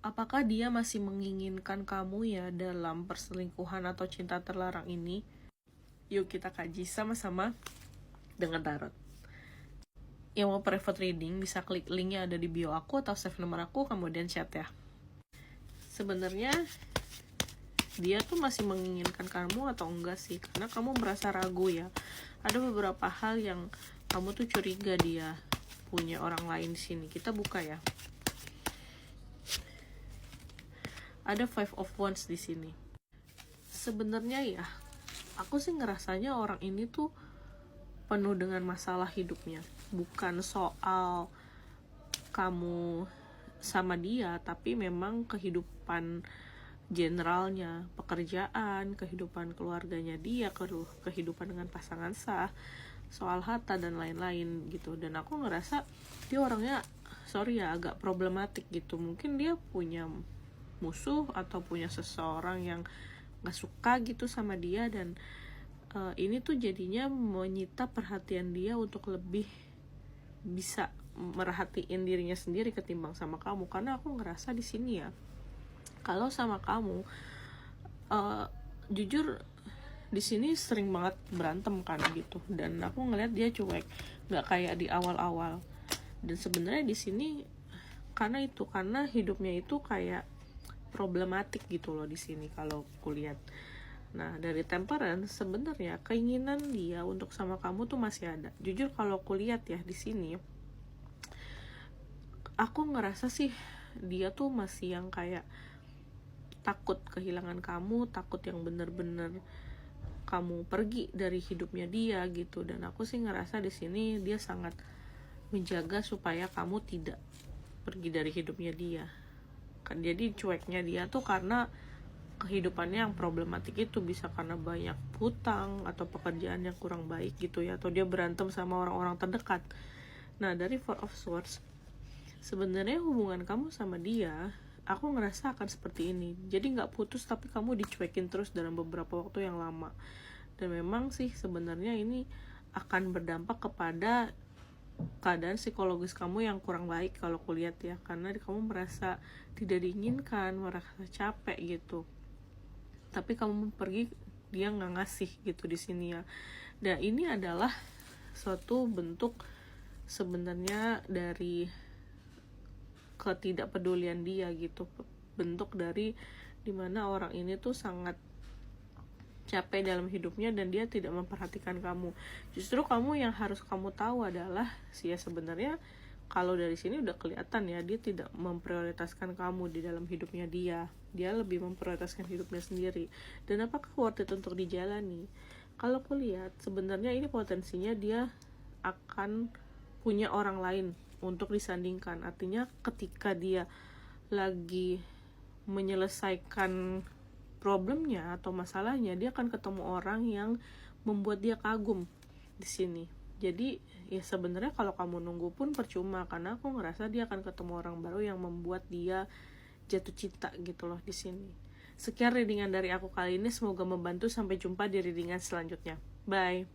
apakah dia masih menginginkan kamu ya dalam perselingkuhan atau cinta terlarang ini? Yuk kita kaji sama-sama dengan tarot. Yang mau private reading bisa klik linknya ada di bio aku atau save nomor aku kemudian chat ya. Sebenarnya dia tuh masih menginginkan kamu atau enggak sih? Karena kamu merasa ragu ya. Ada beberapa hal yang kamu tuh curiga dia punya orang lain di sini. Kita buka ya. Ada Five of Wands di sini. Sebenarnya ya, aku sih ngerasanya orang ini tuh penuh dengan masalah hidupnya. Bukan soal kamu sama dia, tapi memang kehidupan generalnya, pekerjaan, kehidupan keluarganya dia, kehidupan dengan pasangan sah, soal harta dan lain-lain gitu. Dan aku ngerasa dia orangnya agak problematik gitu. Mungkin dia punya musuh atau punya seseorang yang gak suka gitu sama dia, dan ini tuh jadinya menyita perhatian dia untuk lebih bisa merhatiin dirinya sendiri ketimbang sama kamu. Karena aku ngerasa di sini ya, kalau sama kamu jujur di sini sering banget berantem kan gitu, dan aku ngeliat dia cuek, nggak kayak di awal-awal. Dan sebenarnya di sini karena hidupnya itu kayak problematik gitu loh di sini kalau kulihat. Nah, dari Temperance sebenarnya keinginan dia untuk sama kamu tuh masih ada. Jujur kalau kulihat ya di sini, aku ngerasa sih dia tuh masih yang kayak takut kehilangan kamu, takut yang bener-bener kamu pergi dari hidupnya dia gitu. Dan aku sih ngerasa di sini dia sangat menjaga supaya kamu tidak pergi dari hidupnya dia. Jadi cueknya dia tuh karena kehidupannya yang problematik itu, bisa karena banyak hutang atau pekerjaan yang kurang baik gitu ya, atau dia berantem sama orang-orang terdekat. Nah, dari Four of Swords, sebenarnya hubungan kamu sama dia, aku ngerasa akan seperti ini. Jadi nggak putus, tapi kamu dicuekin terus dalam beberapa waktu yang lama. Dan memang sih sebenarnya ini akan berdampak kepada keadaan psikologis kamu yang kurang baik kalau kulihat ya, karena kamu merasa tidak diinginkan, merasa capek gitu. Tapi kamu pergi, dia nggak ngasih gitu di sini ya. Dan ini adalah suatu bentuk sebenarnya dari ketidakpedulian dia gitu, bentuk dari dimana orang ini tuh sangat capek dalam hidupnya dan dia tidak memperhatikan kamu. Justru kamu yang harus kamu tahu adalah ya sebenarnya kalau dari sini udah kelihatan ya, dia tidak memprioritaskan kamu di dalam hidupnya dia lebih memprioritaskan hidupnya sendiri. Dan apakah worth it untuk dijalani? Kalau aku lihat sebenarnya ini potensinya dia akan punya orang lain untuk disandingkan. Artinya ketika dia lagi menyelesaikan problemnya atau masalahnya, dia akan ketemu orang yang membuat dia kagum di sini. Jadi ya sebenarnya kalau kamu nunggu pun percuma, karena aku ngerasa dia akan ketemu orang baru yang membuat dia jatuh cinta gitu loh di sini. Sekian readingan dari aku kali ini, semoga membantu. Sampai jumpa di readingan selanjutnya. Bye.